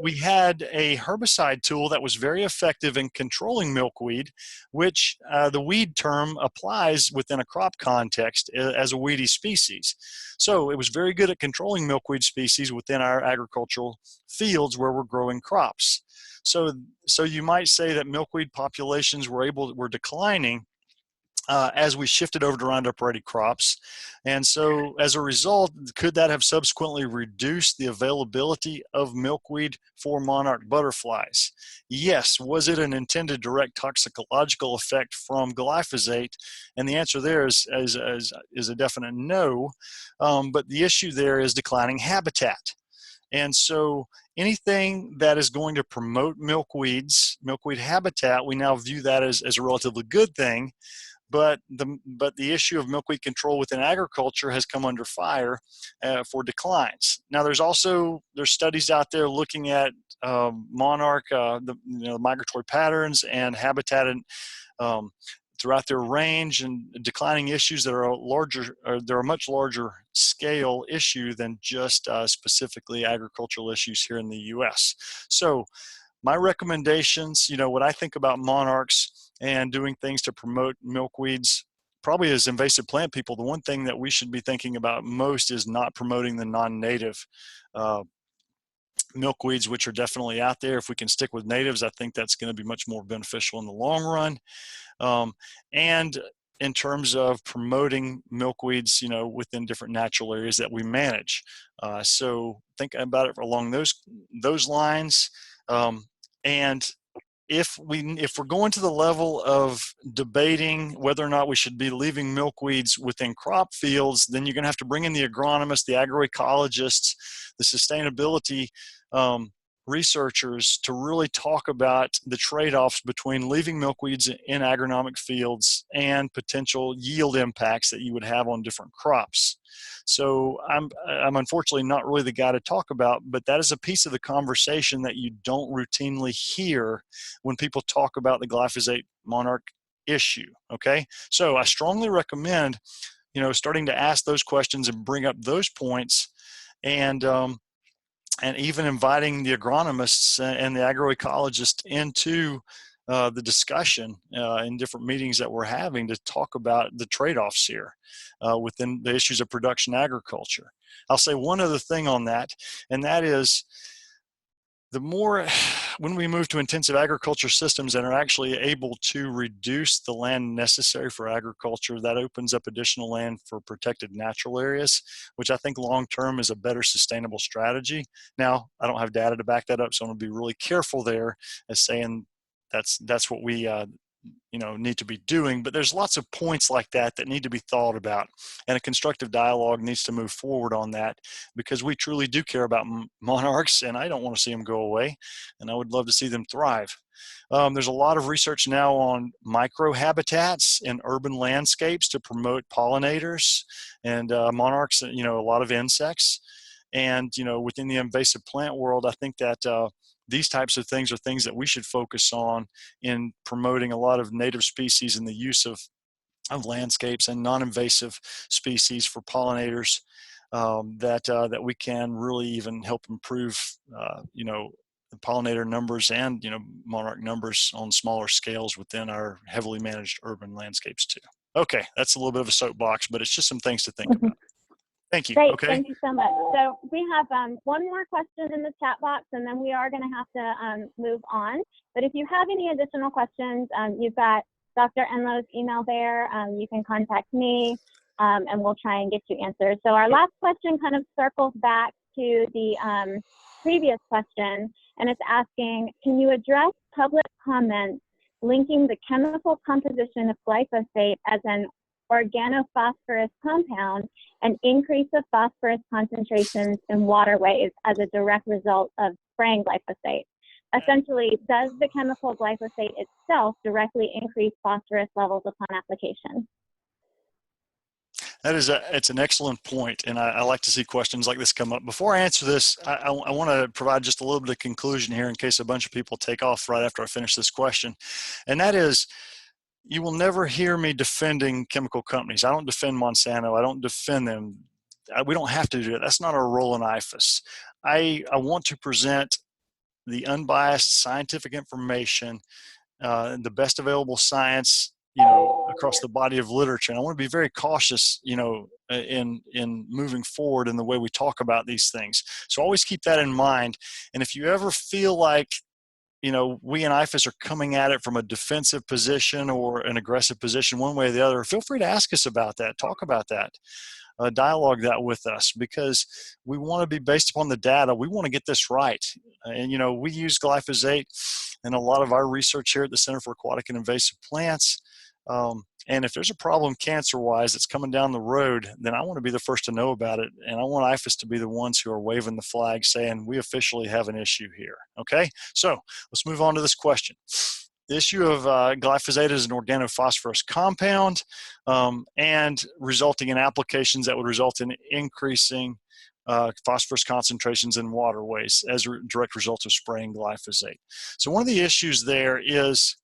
we had a herbicide tool that was very effective in controlling milkweed, which the weed term applies within a crop context as a weedy species. So it was very good at controlling milkweed species within our agricultural fields where we're growing crops. So you might say that milkweed populations were declining as we shifted over to Roundup Ready crops. And so as a result, could that have subsequently reduced the availability of milkweed for monarch butterflies? Yes. Was it an intended direct toxicological effect from glyphosate? And the answer there is a definite no. But the issue there is declining habitat. And so anything that is going to promote milkweed habitat, we now view that as a relatively good thing. But the issue of milkweed control within agriculture has come under fire for declines. Now there's studies out there looking at monarch, the migratory patterns and habitat throughout their range and declining issues that are they're a much larger scale issue than just specifically agricultural issues here in the U.S. So my recommendations, what I think about monarchs and doing things to promote milkweeds, probably as invasive plant people, the one thing that we should be thinking about most is not promoting the non-native milkweeds, which are definitely out there. If we can stick with natives, I think that's going to be much more beneficial in the long run. And in terms of promoting milkweeds, within different natural areas that we manage. So think about it along those lines. And if we're going to the level of debating whether or not we should be leaving milkweeds within crop fields, then you're going to have to bring in the agronomists, the agroecologists, the sustainability researchers to really talk about the trade-offs between leaving milkweeds in agronomic fields and potential yield impacts that you would have on different crops. So I'm unfortunately not really the guy to talk about, but that is a piece of the conversation that you don't routinely hear when people talk about the glyphosate monarch issue, okay? So I strongly recommend, starting to ask those questions and bring up those points, and even inviting the agronomists and the agroecologists into the discussion in different meetings that we're having to talk about the trade-offs here within the issues of production agriculture. I'll say one other thing on that, and that is when we move to intensive agriculture systems and are actually able to reduce the land necessary for agriculture, that opens up additional land for protected natural areas, which I think long-term is a better sustainable strategy. Now, I don't have data to back that up, so I'm going to be really careful there as saying that's what we need to be doing, but there's lots of points like that need to be thought about, and a constructive dialogue needs to move forward on that, because we truly do care about monarchs, and I don't want to see them go away, and I would love to see them thrive. There's a lot of research now on microhabitats in urban landscapes to promote pollinators and monarchs, a lot of insects. And within the invasive plant world, I think that these types of things are things that we should focus on in promoting a lot of native species and the use of landscapes and non-invasive species for pollinators that we can really even help improve, the pollinator numbers and, monarch numbers on smaller scales within our heavily managed urban landscapes too. Okay, that's a little bit of a soapbox, but it's just some things to think about. Thank you. Great, okay. Thank you so much. So we have one more question in the chat box, and then we are going to have to move on. But if you have any additional questions, you've got Dr. Enlow's email there. You can contact me, and we'll try and get you answers. So our last question kind of circles back to the previous question, and it's asking, can you address public comments linking the chemical composition of glyphosate as an organophosphorus compound and increase of phosphorus concentrations in waterways as a direct result of spraying glyphosate? Essentially, does the chemical glyphosate itself directly increase phosphorus levels upon application? It's an excellent point, and I like to see questions like this come up. Before I answer this, I want to provide just a little bit of conclusion here in case a bunch of people take off right after I finish this question, and that is, you will never hear me defending chemical companies. I don't defend Monsanto. I don't defend them. We don't have to do that. That's not our role in IFAS. I want to present the unbiased scientific information, the best available science, across the body of literature. And I want to be very cautious, in moving forward in the way we talk about these things. So always keep that in mind. And if you ever feel like, we in IFAS are coming at it from a defensive position or an aggressive position, one way or the other, feel free to ask us about that, talk about that, dialogue that with us, because we want to be based upon the data. We want to get this right. And, we use glyphosate in a lot of our research here at the Center for Aquatic and Invasive Plants. And if there's a problem cancer-wise that's coming down the road, then I want to be the first to know about it. And I want IFAS to be the ones who are waving the flag saying, we officially have an issue here. Okay, so let's move on to this question. The issue of glyphosate is an organophosphorus compound and resulting in applications that would result in increasing phosphorus concentrations in waterways as a direct result of spraying glyphosate. So one of the issues there is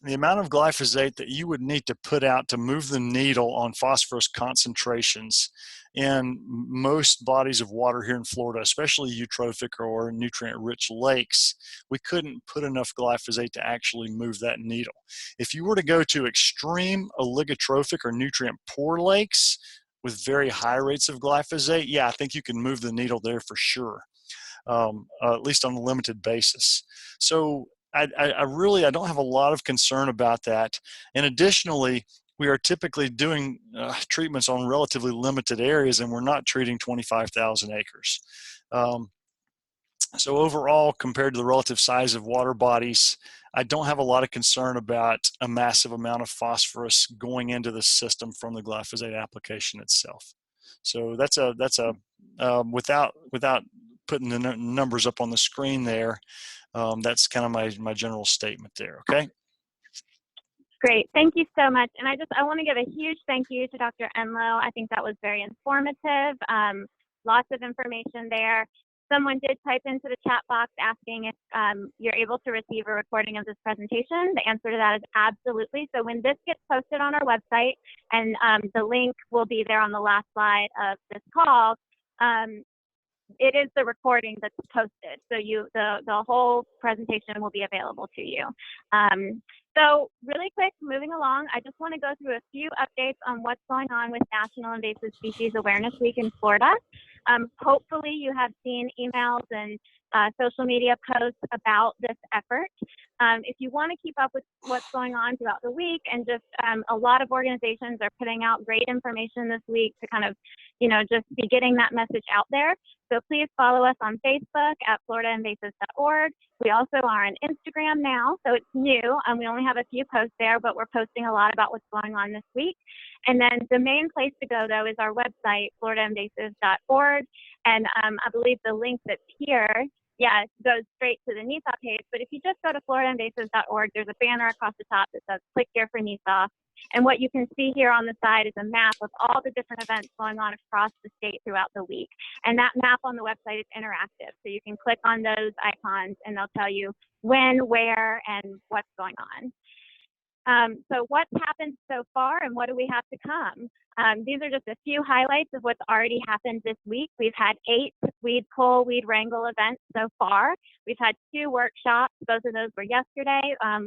the amount of glyphosate that you would need to put out to move the needle on phosphorus concentrations in most bodies of water here in Florida, especially eutrophic or nutrient-rich lakes, we couldn't put enough glyphosate to actually move that needle. If you were to go to extreme oligotrophic or nutrient-poor lakes with very high rates of glyphosate, yeah, I think you can move the needle there for sure, at least on a limited basis. So I don't have a lot of concern about that. And additionally, we are typically doing treatments on relatively limited areas, and we're not treating 25,000 acres. So overall, compared to the relative size of water bodies, I don't have a lot of concern about a massive amount of phosphorus going into the system from the glyphosate application itself. So that's without putting the numbers up on the screen there, that's kind of my general statement there. Okay. Great, thank you so much. And I want to give a huge thank you to Dr. Enlow. I think that was very informative. Lots of information there. Someone did type into the chat box asking if you're able to receive a recording of this presentation. The answer to that is absolutely. So when this gets posted on our website, and the link will be there on the last slide of this call, it is the recording that's posted. So the whole presentation will be available to you. So really quick, moving along, I just want to go through a few updates on what's going on with National Invasive Species Awareness Week in Florida. Hopefully you have seen emails and social media posts about this effort. If you want to keep up with what's going on throughout the week, and just a lot of organizations are putting out great information this week to kind of, just be getting that message out there. So please follow us on Facebook at floridainvasives.org. We also are on Instagram now, so it's new. We only have a few posts there, but we're posting a lot about what's going on this week. And then the main place to go, though, is our website, floridainvasives.org. And I believe the link that's here, yeah, it goes straight to the NISAW page. But if you just go to floridainvasives.org, there's a banner across the top that says click here for NISAW. And what you can see here on the side is a map of all the different events going on across the state throughout the week. And that map on the website is interactive. So you can click on those icons and they'll tell you when, where, and what's going on. So what's happened so far and what do we have to come? These are just a few highlights of what's already happened this week. We've had 8 weed pull, weed wrangle events so far. We've had 2 workshops. Both of those were yesterday.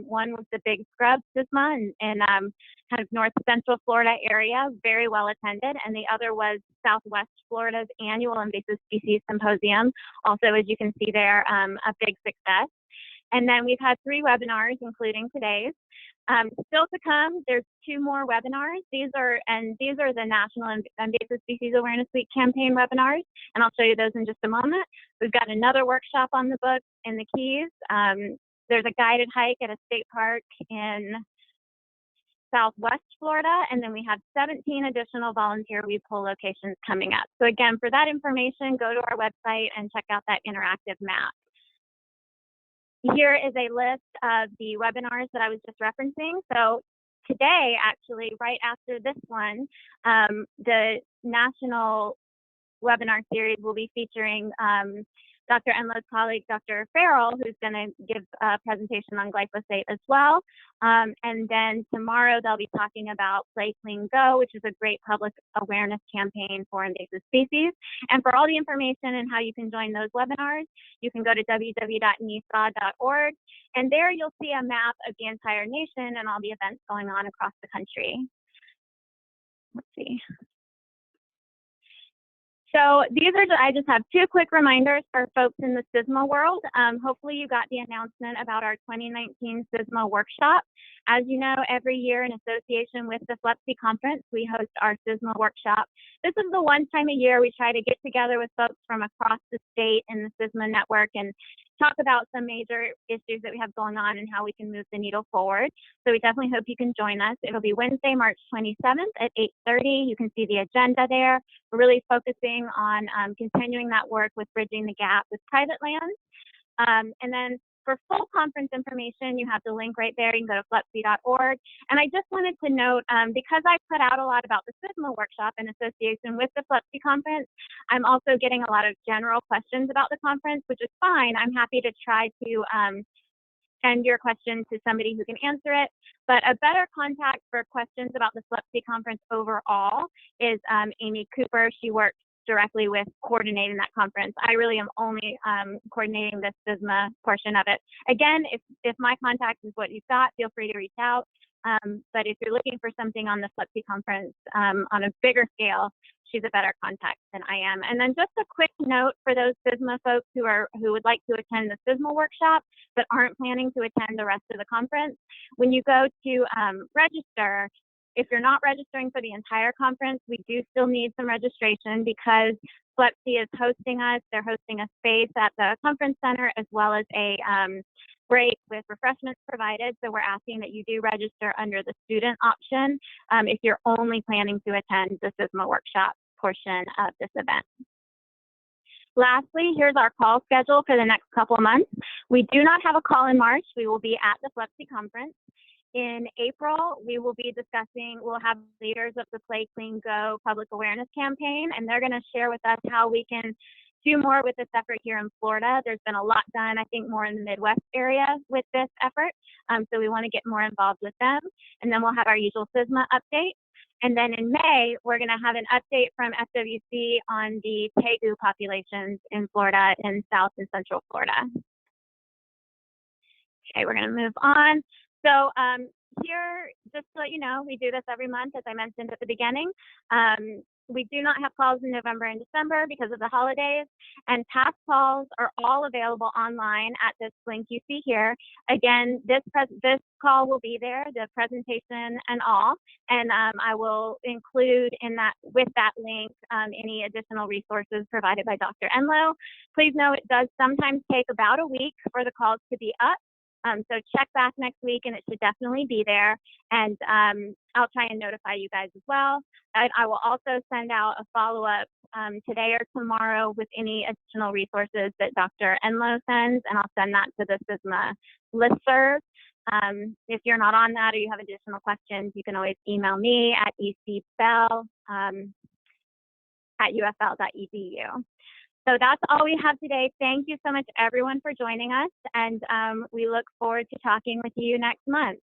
One was the big scrub CISMA in kind of north central Florida area, very well attended. And the other was Southwest Florida's annual invasive species symposium. Also, as you can see there, a big success. And then we've had 3 webinars, including today's. Still to come, there's 2 more webinars. These are the National Invasive Species Awareness Week campaign webinars, and I'll show you those in just a moment. We've got another workshop on the books in the Keys. There's a guided hike at a state park in Southwest Florida, and then we have 17 additional volunteer weed pull locations coming up. So again, for that information, go to our website and check out that interactive map. Here is a list of the webinars that I was just referencing. So today, actually, right after this one, the national webinar series will be featuring Dr. Enlow's colleague, Dr. Farrell, who's going to give a presentation on glyphosate as well. And then tomorrow they'll be talking about Play Clean Go, which is a great public awareness campaign for invasive species. And for all the information and how you can join those webinars, you can go to www.nisaw.org. And there you'll see a map of the entire nation and all the events going on across the country. Let's see. So I just have 2 quick reminders for folks in the CISMA world. Hopefully you got the announcement about our 2019 CISMA Workshop. As you know, every year in association with the FLEPC conference, we host our CISMA Workshop. This is the one time a year we try to get together with folks from across the state and the CISMA network and talk about some major issues that we have going on and how we can move the needle forward. So we definitely hope you can join us. It'll be Wednesday, March 27th at 8:30. You can see the agenda there. We're really focusing on continuing that work with bridging the gap with private lands. And then for full conference information, you have the link right there. You can go to flepc.org. And I just wanted to note, because I put out a lot about the CISMA workshop in association with the FLEPC conference, I'm also getting a lot of general questions about the conference, which is fine. I'm happy to try to send your question to somebody who can answer it. But a better contact for questions about the SLEPC conference overall is Amy Cooper. She works directly with coordinating that conference. I really am only coordinating the CISMA portion of it. Again, if my contact is what you've got, feel free to reach out. But if you're looking for something on the SLEPC conference on a bigger scale, she's a better contact than I am. And then just a quick note for those CISMA folks who would like to attend the CISMA workshop but aren't planning to attend the rest of the conference. When you go to register, if you're not registering for the entire conference, we do still need some registration because SLEPC is hosting us. They're hosting a space at the conference center as well as a break with refreshments provided. So we're asking that you do register under the student option if you're only planning to attend the CISMA workshop portion of this event. Lastly, here's our call schedule for the next couple of months. We do not have a call in March. We will be at the SLEPC conference. In April, we will be discussing, we'll have leaders of the Play Clean Go public awareness campaign, and they're going to share with us how we can do more with this effort here in Florida. There's been a lot done, I think, more in the Midwest area with this effort. So we want to get more involved with them. And then we'll have our usual CISMA update. And then in May, we're going to have an update from FWC on the tegu populations in Florida and South and Central Florida. Okay, we're going to move on. So here, just to let you know, we do this every month, as I mentioned at the beginning. We do not have calls in November and December because of the holidays, and past calls are all available online at this link you see here. Again, this call will be there, the presentation and all, and I will include with that link any additional resources provided by Dr. Enlow. Please know it does sometimes take about a week for the calls to be up. So check back next week and it should definitely be there. And I'll try and notify you guys as well. I will also send out a follow-up today or tomorrow with any additional resources that Dr. Enlow sends, and I'll send that to the CISMA listserv. If you're not on that or you have additional questions, you can always email me at ecbell@ufl.edu. So that's all we have today. Thank you so much, everyone, for joining us, and we look forward to talking with you next month.